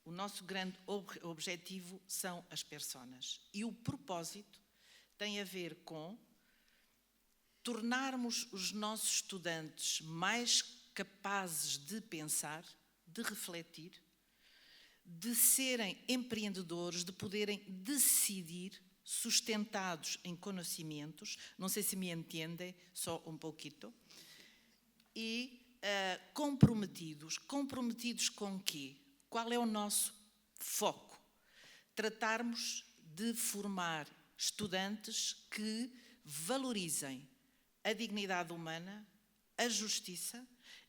o nosso grande objetivo são as personas. E o propósito tem a ver com tornarmos os nossos estudantes mais capazes de pensar, de refletir, de serem empreendedores, de poderem decidir, sustentados em conhecimentos, não sei se me entendem, só um pouquinho, e comprometidos. Comprometidos com quê? Qual é o nosso foco? Tratarmos de formar estudantes que valorizem a dignidade humana, a justiça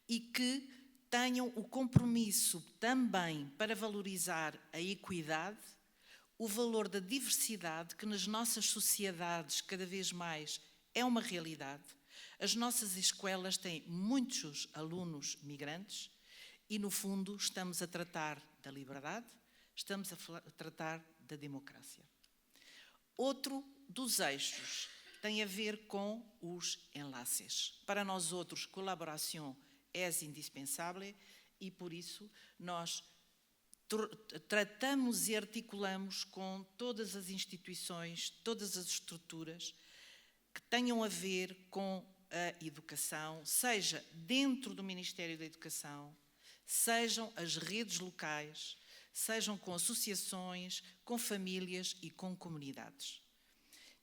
e que tenham o compromisso também para valorizar a equidade, o valor da diversidade, que nas nossas sociedades cada vez mais é uma realidade. As nossas escolas têm muitos alunos migrantes e, no fundo, estamos a tratar da liberdade, estamos a tratar da democracia. Outro dos eixos tem a ver com os enlaces. Para nós outros, colaboração é indispensável e, por isso, nós tratamos e articulamos com todas as instituições, todas as estruturas que tenham a ver com a educação, seja dentro do Ministério da Educação, sejam as redes locais, sejam com associações, com famílias e com comunidades.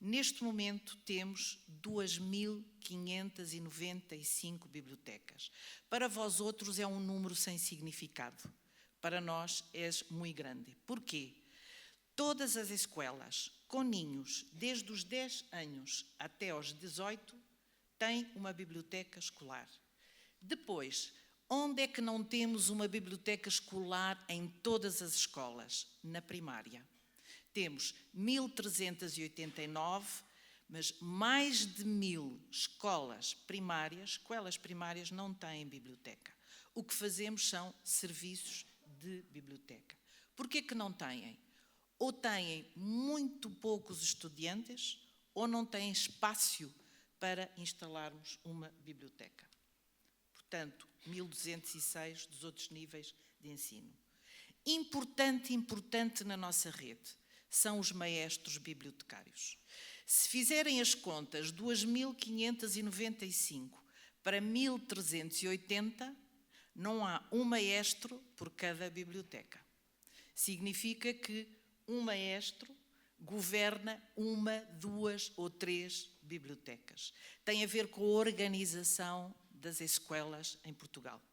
Neste momento temos 2.595 bibliotecas. Para vós outros é um número sem significado. Para nós é muito grande. Porquê? Todas as escolas com ninhos, desde os 10 anos até aos 18, têm uma biblioteca escolar. Depois, onde é que não temos uma biblioteca escolar em todas as escolas? Na primária. Temos 1.389, mas mais de 1.000 escolas primárias não têm biblioteca. O que fazemos são serviços de biblioteca. Porquê que não têm? Ou têm muito poucos estudantes, ou não têm espaço para instalarmos uma biblioteca. Portanto, 1.206 dos outros níveis de ensino. Importante na nossa rede são os maestros bibliotecários. Se fizerem as contas, 2.595 para 1.380, não há um maestro por cada biblioteca. Significa que um maestro governa 1, 2 ou 3 bibliotecas. Tem a ver com a organização das escolas em Portugal.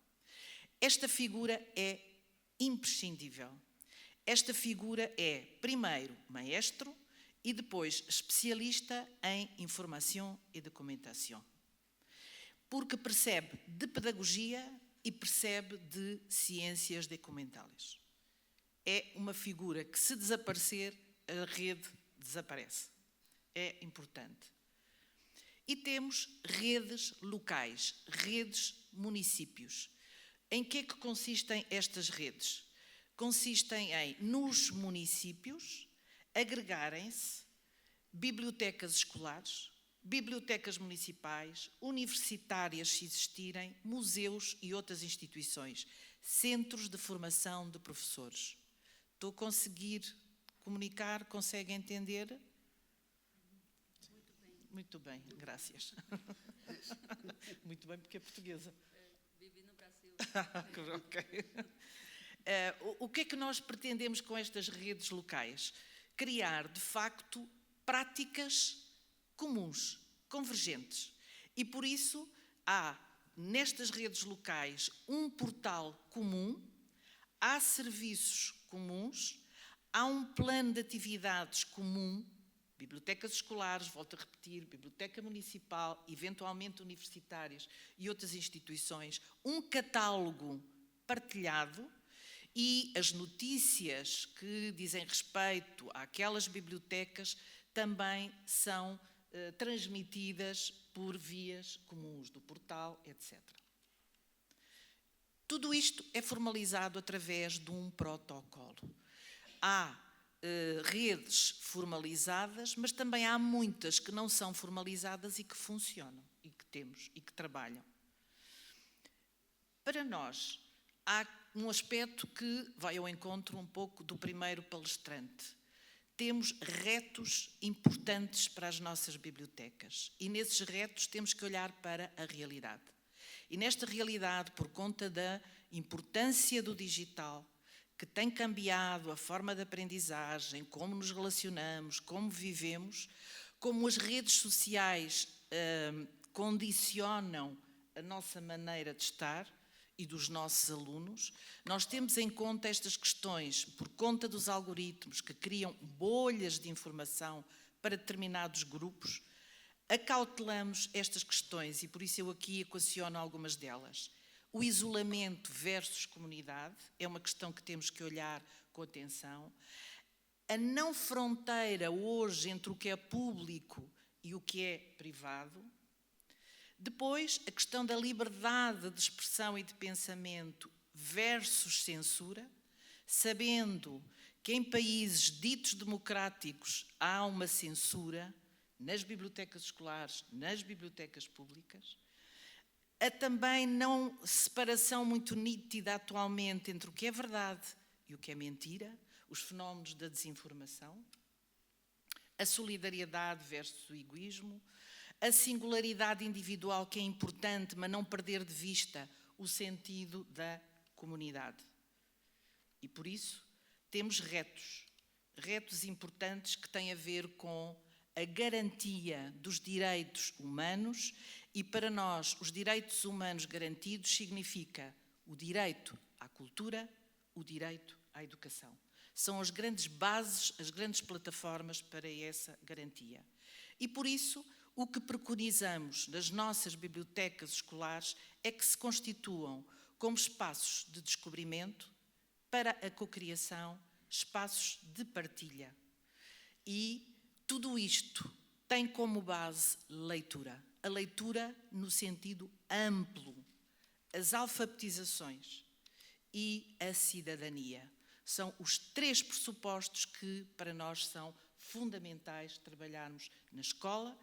Esta figura é imprescindível. Esta figura é, primeiro, maestro e depois especialista em informação e documentação. Porque percebe de pedagogia e percebe de ciências documentais. É uma figura que, se desaparecer, a rede desaparece. É importante. E temos redes locais, redes municípios. Em que é que consistem estas redes? Consistem em, nos municípios, agregarem-se bibliotecas escolares, bibliotecas municipais, universitárias, se existirem, museus e outras instituições, centros de formação de professores. Estou a conseguir comunicar? Consegue entender? Muito bem, graças. Muito bem, porque é portuguesa. Vivi no Brasil. Ok. O que é que nós pretendemos com estas redes locais? Criar, de facto, práticas comuns, convergentes. E, por isso, há, nestas redes locais, um portal comum, há serviços comuns, há um plano de atividades comum, bibliotecas escolares, volto a repetir, biblioteca municipal, eventualmente universitárias e outras instituições, um catálogo partilhado e as notícias que dizem respeito àquelas bibliotecas também são transmitidas por vias comuns do portal, etc. Tudo isto é formalizado através de um protocolo. Há redes formalizadas, mas também há muitas que não são formalizadas e que funcionam, e que temos, e que trabalham. Para nós, há um aspecto que vai ao encontro um pouco do primeiro palestrante. Temos retos importantes para as nossas bibliotecas e nesses retos temos que olhar para a realidade. E nesta realidade, por conta da importância do digital, que tem cambiado a forma de aprendizagem, como nos relacionamos, como vivemos, como as redes sociais condicionam a nossa maneira de estar e dos nossos alunos, nós temos em conta estas questões por conta dos algoritmos que criam bolhas de informação para determinados grupos, acautelamos estas questões e por isso eu aqui equaciono algumas delas. O isolamento versus comunidade é uma questão que temos que olhar com atenção. A não fronteira hoje entre o que é público e o que é privado. Depois, a questão da liberdade de expressão e de pensamento versus censura, sabendo que em países ditos democráticos há uma censura nas bibliotecas escolares, nas bibliotecas públicas. Há também não separação muito nítida atualmente entre o que é verdade e o que é mentira, os fenómenos da desinformação, a solidariedade versus o egoísmo, a singularidade individual que é importante, mas não perder de vista o sentido da comunidade. E por isso temos retos importantes que têm a ver com a garantia dos direitos humanos e para nós os direitos humanos garantidos significa o direito à cultura, o direito à educação. São as grandes bases, as grandes plataformas para essa garantia. E por isso o que preconizamos nas nossas bibliotecas escolares é que se constituam como espaços de descobrimento para a cocriação, espaços de partilha. E tudo isto tem como base leitura. A leitura no sentido amplo, as alfabetizações e a cidadania. São os três pressupostos que para nós são fundamentais trabalharmos na escola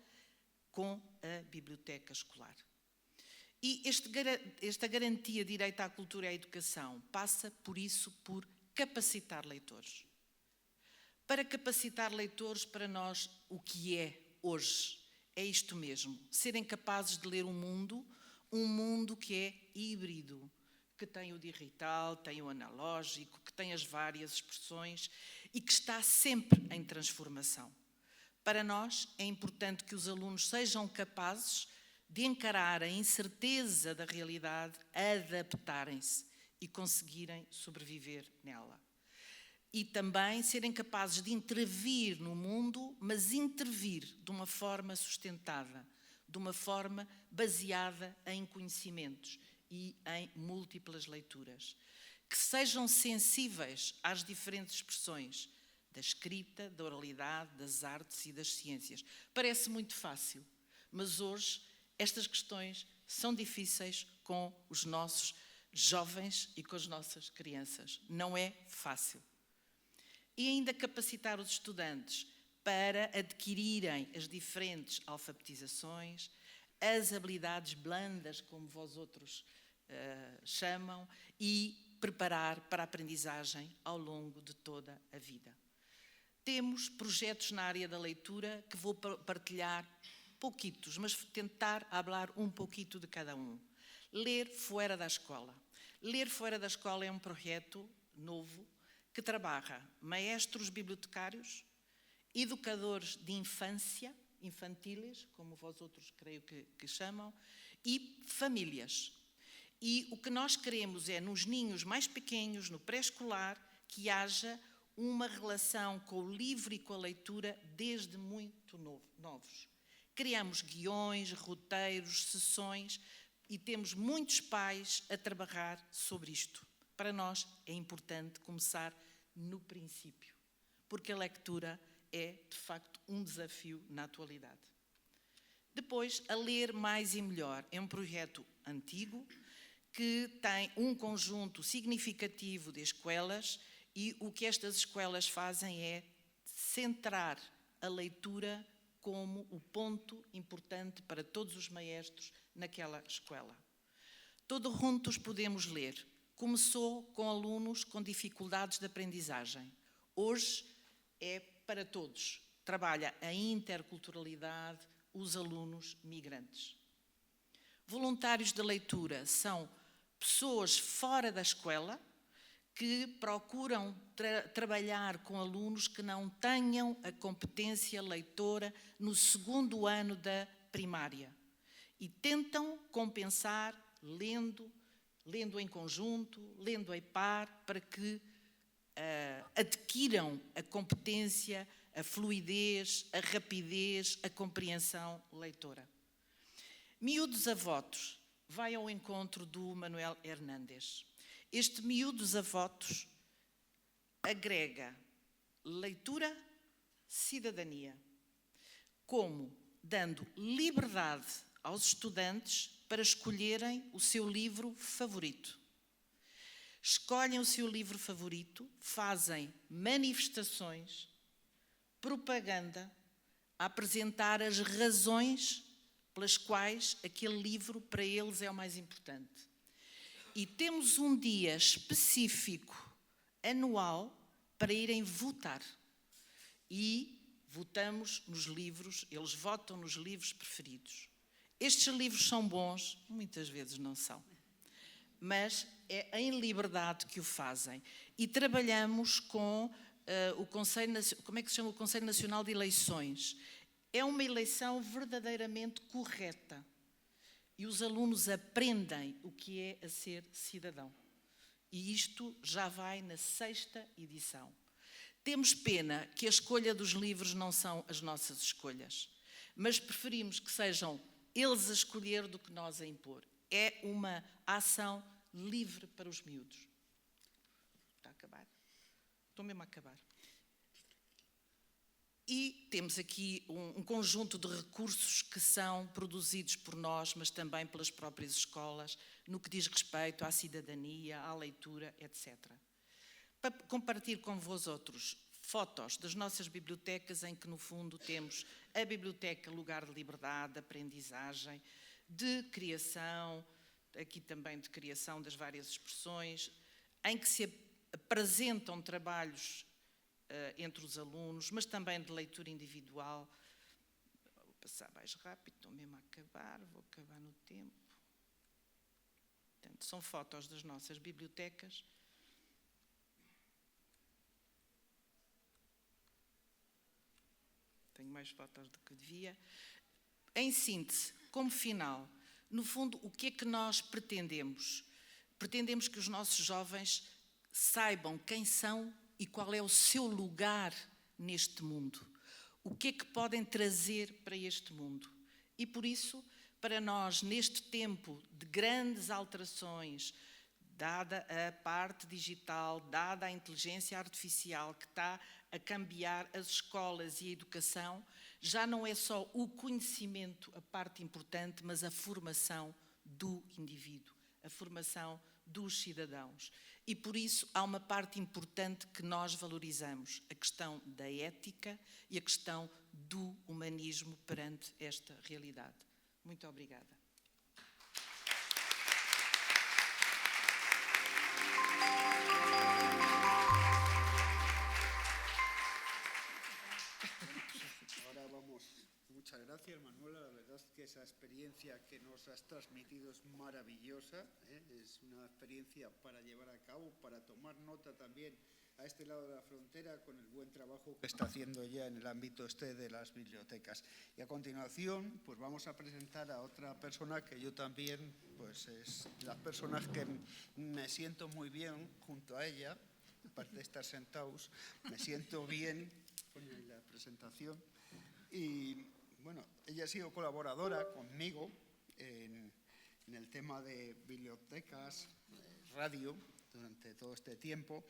com a biblioteca escolar. E esta garantia de direito à cultura e à educação passa, por isso, por capacitar leitores. Para capacitar leitores, para nós, o que é hoje é isto mesmo, serem capazes de ler um mundo que é híbrido, que tem o digital, tem o analógico, que tem as várias expressões e que está sempre em transformação. Para nós é importante que os alunos sejam capazes de encarar a incerteza da realidade, adaptarem-se e conseguirem sobreviver nela. E também serem capazes de intervir no mundo, mas intervir de uma forma sustentada, de uma forma baseada em conhecimentos e em múltiplas leituras. Que sejam sensíveis às diferentes expressões da escrita, da oralidade, das artes e das ciências. Parece muito fácil, mas hoje estas questões são difíceis com os nossos jovens e com as nossas crianças. Não é fácil. E ainda capacitar os estudantes para adquirirem as diferentes alfabetizações, as habilidades blandas, como vós outros chamam, e preparar para a aprendizagem ao longo de toda a vida. Temos projetos na área da leitura que vou partilhar pouquitos, mas tentar falar um pouquito de cada um. Ler fora da escola. Ler fora da escola é um projeto novo que trabalha maestros bibliotecários, educadores de infância, infantiles, como vós outros creio que chamam, e famílias. E o que nós queremos é, nos ninhos mais pequenos, no pré-escolar, que haja uma relação com o livro e com a leitura desde muito novos. Criamos guiões, roteiros, sessões e temos muitos pais a trabalhar sobre isto. Para nós é importante começar no princípio, porque a leitura é, de facto, um desafio na atualidade. Depois, a ler mais e melhor. É um projeto antigo que tem um conjunto significativo de escolas e o que estas escolas fazem é centrar a leitura como o ponto importante para todos os maestros naquela escola. Todos juntos podemos ler, Começou com alunos com dificuldades de aprendizagem. Hoje é para todos. Trabalha a interculturalidade, os alunos migrantes. Voluntários de leitura são pessoas fora da escola que procuram trabalhar com alunos que não tenham a competência leitora no segundo ano da primária e tentam compensar lendo em conjunto, lendo em par, para que adquiram a competência, a fluidez, a rapidez, a compreensão leitora. Miúdos a votos vai ao encontro do Manuel Hernández. Este Miúdos a votos agrega leitura, cidadania, como dando liberdade aos estudantes para escolherem o seu livro favorito. Escolhem o seu livro favorito, fazem manifestações, propaganda, a apresentar as razões pelas quais aquele livro para eles é o mais importante. E temos um dia específico, anual, para irem votar. E votamos nos livros, eles votam nos livros preferidos. Estes livros são bons, muitas vezes não são, mas é em liberdade que o fazem. E trabalhamos com o Conselho, como é que se chama? O Conselho Nacional de Eleições. É uma eleição verdadeiramente correta. E os alunos aprendem o que é a ser cidadão. E isto já vai na 6ª edição. Temos pena que a escolha dos livros não são as nossas escolhas, mas preferimos que sejam eles a escolher do que nós a impor. É uma ação livre para os miúdos. Está a acabar? Estou mesmo a acabar. E temos aqui um conjunto de recursos que são produzidos por nós, mas também pelas próprias escolas, no que diz respeito à cidadania, à leitura, etc. Para compartilhar com vós outros fotos das nossas bibliotecas, em que no fundo temos a biblioteca lugar de liberdade, de aprendizagem, de criação, aqui também de criação das várias expressões, em que se apresentam trabalhos entre os alunos, mas também de leitura individual. Vou passar mais rápido, estou mesmo a acabar, vou acabar no tempo. Portanto, são fotos das nossas bibliotecas. Tenho mais fotos do que devia. Em síntese, como final, no fundo, o que é que nós pretendemos? Pretendemos que os nossos jovens saibam quem são e qual é o seu lugar neste mundo. O que é que podem trazer para este mundo? E por isso, para nós, neste tempo de grandes alterações, dada a parte digital, dada a inteligência artificial que está a cambiar as escolas e a educação, já não é só o conhecimento a parte importante, mas a formação do indivíduo, a formação dos cidadãos. E por isso há uma parte importante que nós valorizamos, a questão da ética e a questão do humanismo perante esta realidade. Muito obrigada. Muchas gracias, Manuela. La verdad es que esa experiencia que nos has transmitido es maravillosa, ¿eh? Es una experiencia para llevar a cabo, para tomar nota también a este lado de la frontera con el buen trabajo que está haciendo ya en el ámbito de las bibliotecas. Y a continuación, pues vamos a presentar a otra persona que yo también, pues es las personas que me siento muy bien junto a ella, aparte de estar sentados, me siento bien con la presentación. Y bueno, ella ha sido colaboradora conmigo en el tema de bibliotecas, radio, durante todo este tiempo.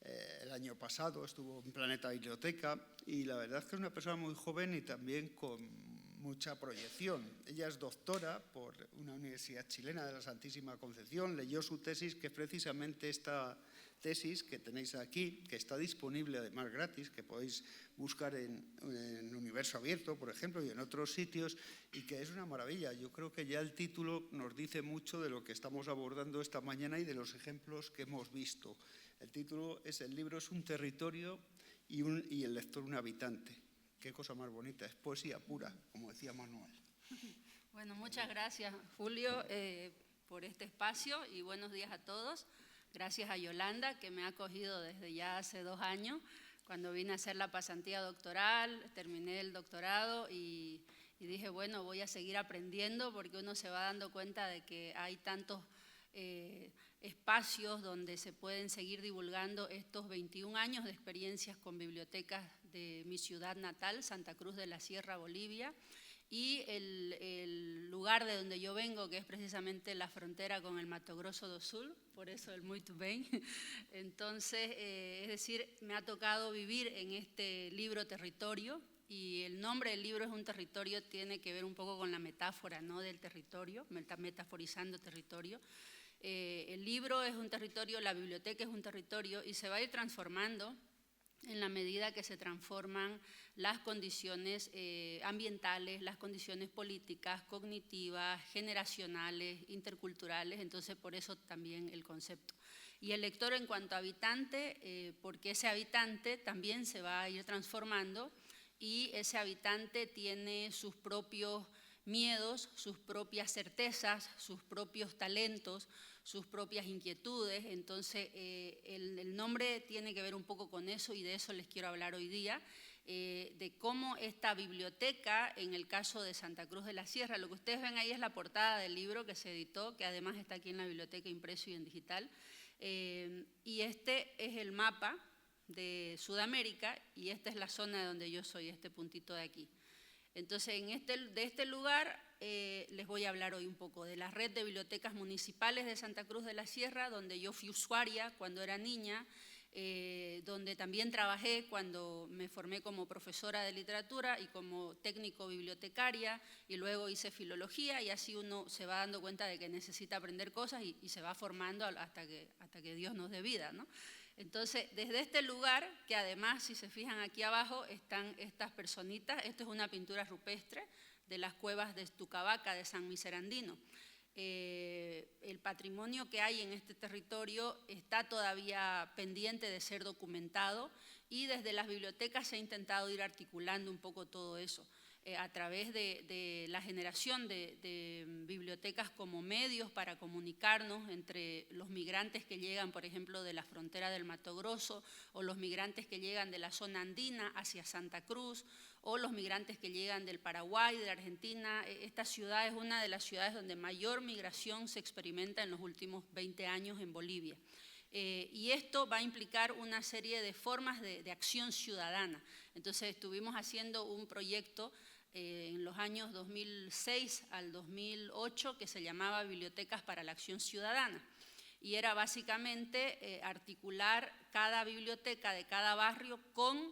El año pasado estuvo en Planeta Biblioteca y la verdad es que es una persona muy joven y también con mucha proyección. Ella es doctora por una universidad chilena de la Santísima Concepción, leyó su tesis, que precisamente esta tesis que tenéis aquí, que está disponible además gratis, que podéis buscar en Universo Abierto, por ejemplo, y en otros sitios, y que es una maravilla. Yo creo que ya el título nos dice mucho de lo que estamos abordando esta mañana y de los ejemplos que hemos visto. El título es "El libro es un territorio y el lector un habitante". Qué cosa más bonita, es poesía pura, como decía Manuel. Bueno, muchas gracias, Julio, por este espacio y buenos días a todos. Gracias a Yolanda, que me ha acogido desde ya hace 2 años, cuando vine a hacer la pasantía doctoral, terminé el doctorado y dije, bueno, voy a seguir aprendiendo, porque uno se va dando cuenta de que hay tantos espacios donde se pueden seguir divulgando estos 21 años de experiencias con bibliotecas de mi ciudad natal, Santa Cruz de la Sierra, Bolivia, y el lugar de donde yo vengo, que es precisamente la frontera con el Mato Grosso do Sul, por eso el Muito Bem. Entonces, es decir, me ha tocado vivir en este libro territorio, y el nombre del libro es un territorio, tiene que ver un poco con la metáfora, ¿no?, del territorio, metaforizando territorio. El libro es un territorio, la biblioteca es un territorio, y se va a ir transformando en la medida que se transforman las condiciones ambientales, las condiciones políticas, cognitivas, generacionales, interculturales. Entonces, por eso también el concepto. Y el lector, en cuanto a habitante, porque ese habitante también se va a ir transformando, y ese habitante tiene sus propios miedos, sus propias certezas, sus propios talentos, sus propias inquietudes. Entonces, el nombre tiene que ver un poco con eso, y de eso les quiero hablar hoy día, de cómo esta biblioteca, en el caso de Santa Cruz de la Sierra, lo que ustedes ven ahí es la portada del libro que se editó, que además está aquí en la biblioteca impreso y en digital, y este es el mapa de Sudamérica, y esta es la zona de donde yo soy, este puntito de aquí. Entonces, de este lugar les voy a hablar hoy un poco de la red de bibliotecas municipales de Santa Cruz de la Sierra, donde yo fui usuaria cuando era niña, donde también trabajé cuando me formé como profesora de literatura y como técnico bibliotecaria, y luego hice filología, y así uno se va dando cuenta de que necesita aprender cosas y se va formando hasta que Dios nos dé vida, ¿no? Entonces, desde este lugar, que además, si se fijan aquí abajo, están estas personitas. Esto es una pintura rupestre de las cuevas de Tucavaca, de San Miserandino. El patrimonio que hay en este territorio está todavía pendiente de ser documentado, y desde las bibliotecas se ha intentado ir articulando un poco todo eso, a través de la generación de bibliotecas como medios para comunicarnos entre los migrantes que llegan, por ejemplo, de la frontera del Mato Grosso, o los migrantes que llegan de la zona andina hacia Santa Cruz, o los migrantes que llegan del Paraguay, de la Argentina. Esta ciudad es una de las ciudades donde mayor migración se experimenta en los últimos 20 años en Bolivia. Y esto va a implicar una serie de formas de acción ciudadana. Entonces, estuvimos haciendo un proyecto en los años 2006 al 2008 que se llamaba Bibliotecas para la Acción Ciudadana, y era básicamente articular cada biblioteca de cada barrio con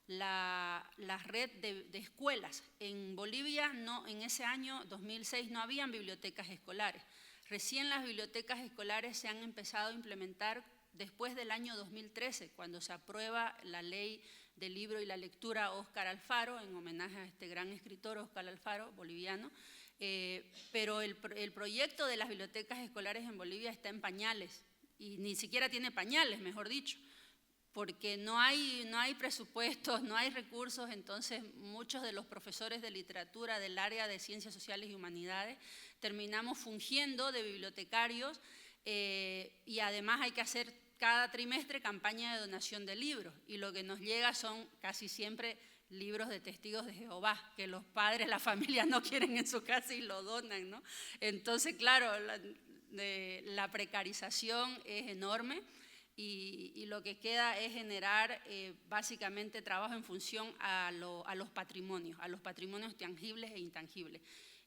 la red de escuelas. En Bolivia, en ese año 2006 no habían bibliotecas escolares. Recién las bibliotecas escolares se han empezado a implementar después del año 2013, cuando se aprueba la ley del libro y la lectura Óscar Alfaro, en homenaje a este gran escritor Óscar Alfaro, boliviano. Pero el proyecto de las bibliotecas escolares en Bolivia está en pañales, y ni siquiera tiene pañales, mejor dicho, porque no hay presupuestos, no hay recursos. Entonces, muchos de los profesores de literatura del área de Ciencias Sociales y Humanidades terminamos fungiendo de bibliotecarios, y además hay que hacer cada trimestre campaña de donación de libros, y lo que nos llega son casi siempre libros de testigos de Jehová, que los padres, la familia no quieren en su casa y lo donan, ¿no? Entonces, claro, la precarización es enorme, y lo que queda es generar básicamente trabajo en función a los patrimonios tangibles e intangibles.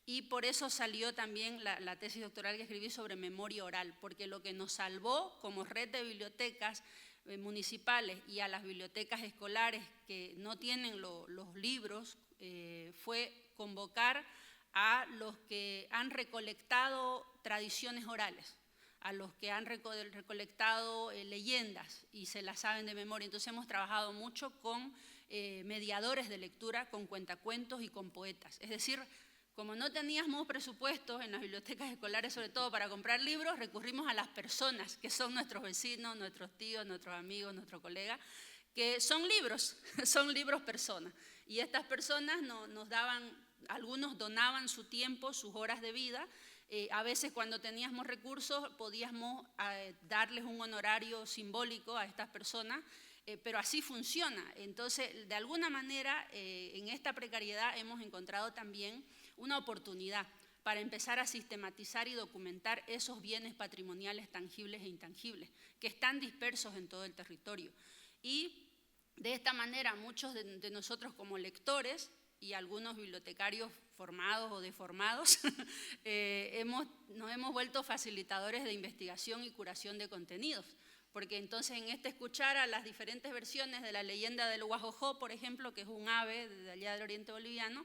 Y por eso salió también la tesis doctoral que escribí sobre memoria oral, porque lo que nos salvó como red de bibliotecas municipales y a las bibliotecas escolares que no tienen los libros fue convocar a los que han recolectado tradiciones orales, a los que han recolectado leyendas y se las saben de memoria. Entonces hemos trabajado mucho con mediadores de lectura, con cuentacuentos y con poetas. Es decir, como no teníamos presupuestos en las bibliotecas escolares, sobre todo para comprar libros, recurrimos a las personas, que son nuestros vecinos, nuestros tíos, nuestros amigos, nuestros colegas, que son libros personas. Y estas personas nos daban, algunos donaban su tiempo, sus horas de vida. A veces cuando teníamos recursos podíamos darles un honorario simbólico a estas personas, pero así funciona. Entonces, de alguna manera, en esta precariedad hemos encontrado también una oportunidad para empezar a sistematizar y documentar esos bienes patrimoniales tangibles e intangibles que están dispersos en todo el territorio. Y de esta manera muchos de nosotros como lectores y algunos bibliotecarios formados o deformados nos hemos vuelto facilitadores de investigación y curación de contenidos. Porque entonces en escuchar a las diferentes versiones de la leyenda del Huajojó, por ejemplo, que es un ave de allá del oriente boliviano,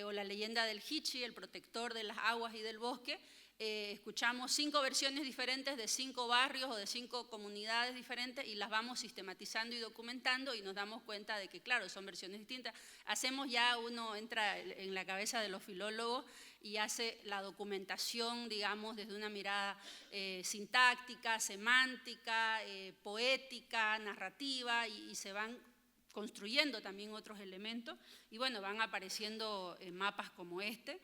o la leyenda del Hichi, el protector de las aguas y del bosque, escuchamos 5 versiones diferentes de 5 barrios o de 5 comunidades diferentes y las vamos sistematizando y documentando y nos damos cuenta de que, claro, son versiones distintas. Uno entra en la cabeza de los filólogos y hace la documentación, digamos, desde una mirada sintáctica, semántica, poética, narrativa y se van construyendo también otros elementos y bueno, van apareciendo mapas como este.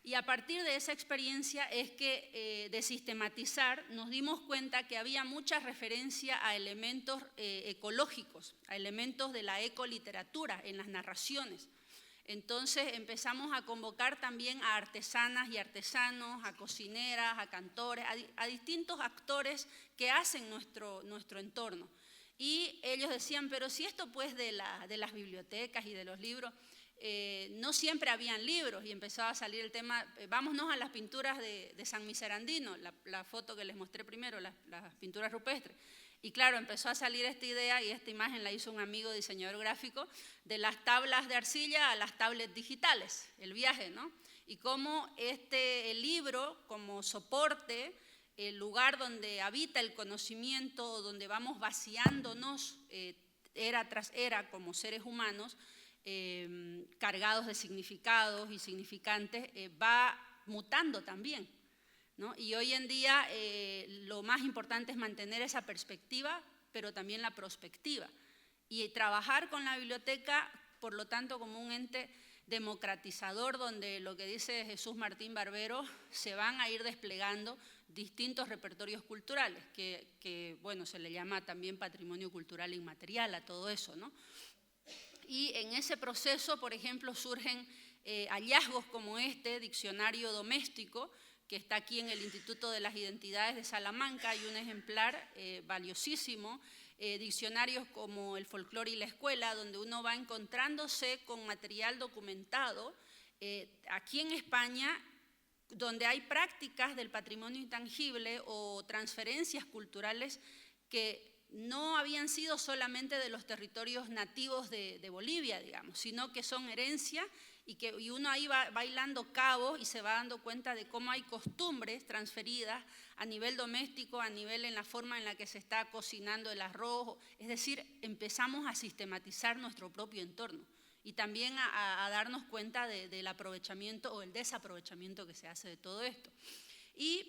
Y a partir de esa experiencia es que de sistematizar nos dimos cuenta que había mucha referencia a elementos ecológicos, a elementos de la ecoliteratura en las narraciones. Entonces empezamos a convocar también a artesanas y artesanos, a cocineras, a cantores, a distintos actores que hacen nuestro entorno. Y ellos decían, pero si esto pues de las bibliotecas y de los libros, no siempre habían libros y empezaba a salir el tema, vámonos a las pinturas de San Miserandino, la foto que les mostré primero, las pinturas rupestres. Y claro, empezó a salir esta idea y esta imagen la hizo un amigo diseñador gráfico, de las tablas de arcilla a las tablets digitales, el viaje, ¿no? Y cómo el libro como soporte, el lugar donde habita el conocimiento, donde vamos vaciándonos era tras era como seres humanos, cargados de significados y significantes, va mutando también, ¿no? Y hoy en día lo más importante es mantener esa perspectiva, pero también la prospectiva. Y trabajar con la biblioteca, por lo tanto, como un ente democratizador, donde lo que dice Jesús Martín Barbero, se van a ir desplegando distintos repertorios culturales, que bueno, se le llama también patrimonio cultural inmaterial a todo eso, ¿no? Y en ese proceso, por ejemplo, surgen hallazgos como este diccionario doméstico, que está aquí en el Instituto de las Identidades de Salamanca, hay un ejemplar valiosísimo, diccionarios como el Folclore y la Escuela, donde uno va encontrándose con material documentado. Aquí en España, donde hay prácticas del patrimonio intangible o transferencias culturales que no habían sido solamente de los territorios nativos de Bolivia, digamos, sino que son herencia y uno ahí va bailando cabos y se va dando cuenta de cómo hay costumbres transferidas a nivel doméstico, a nivel en la forma en la que se está cocinando el arroz. Es decir, empezamos a sistematizar nuestro propio entorno y también a darnos cuenta del aprovechamiento o el desaprovechamiento que se hace de todo esto. Y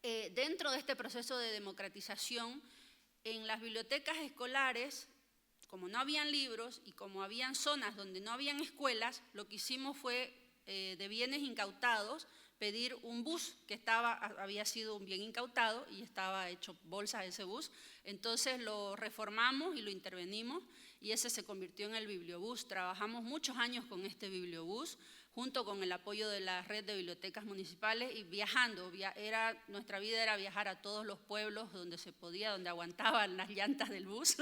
dentro de este proceso de democratización, en las bibliotecas escolares, como no habían libros y como habían zonas donde no habían escuelas, lo que hicimos fue, de bienes incautados, pedir un bus que había sido un bien incautado y estaba hecho bolsas ese bus. Entonces lo reformamos y lo intervenimos y ese se convirtió en el bibliobús. Trabajamos muchos años con este bibliobús, junto con el apoyo de la red de bibliotecas municipales y viajando. Nuestra vida era viajar a todos los pueblos donde se podía, donde aguantaban las llantas del bus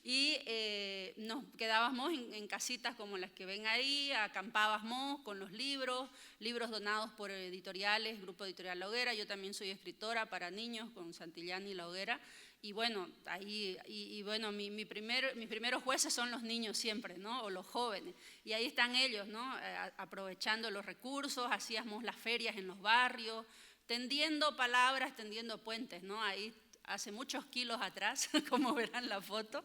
y nos quedábamos en casitas como las que ven ahí, acampábamos con los libros donados por editoriales, Grupo Editorial La Hoguera. Yo también soy escritora para niños con Santillán y La Hoguera Y bueno, mis primeros jueces son los niños siempre, ¿no? O los jóvenes. Y ahí están ellos, ¿no? Aprovechando los recursos, hacíamos las ferias en los barrios, tendiendo palabras, tendiendo puentes, ¿no? Ahí hace muchos kilos atrás, como verán la foto.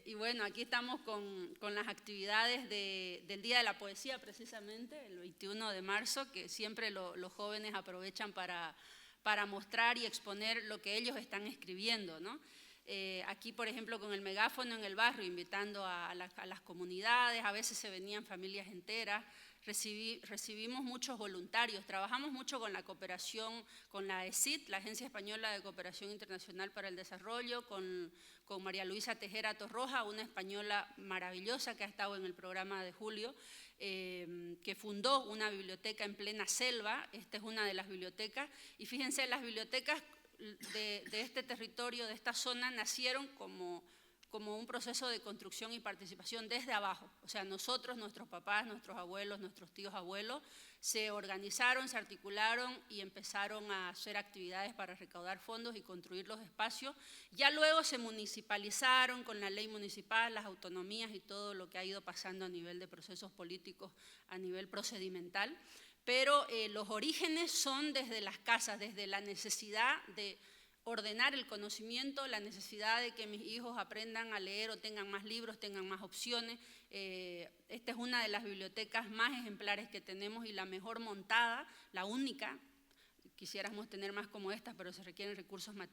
Y bueno, aquí estamos con las actividades del Día de la Poesía, precisamente, el 21 de marzo, que siempre los jóvenes aprovechan para mostrar y exponer lo que ellos están escribiendo, ¿no? Aquí, por ejemplo, con el megáfono en el barrio, invitando a las comunidades, a veces se venían familias enteras. Recibimos muchos voluntarios, trabajamos mucho con la cooperación, con la ESID, la Agencia Española de Cooperación Internacional para el Desarrollo, con María Luisa Tejera Torroja, una española maravillosa que ha estado en el programa de Julio, que fundó una biblioteca en plena selva. Esta es una de las bibliotecas, y fíjense, las bibliotecas de este territorio, de esta zona, nacieron como un proceso de construcción y participación desde abajo. O sea, nosotros, nuestros papás, nuestros abuelos, nuestros tíos abuelos, se organizaron, se articularon y empezaron a hacer actividades para recaudar fondos y construir los espacios. Ya luego se municipalizaron con la ley municipal, las autonomías y todo lo que ha ido pasando a nivel de procesos políticos, a nivel procedimental. Pero los orígenes son desde las casas, desde la necesidad de ordenar el conocimiento, la necesidad de que mis hijos aprendan a leer o tengan más libros, tengan más opciones. Esta es una de las bibliotecas más ejemplares que tenemos y la mejor montada, la única. Quisiéramos tener más como estas, pero se requieren recursos materiales.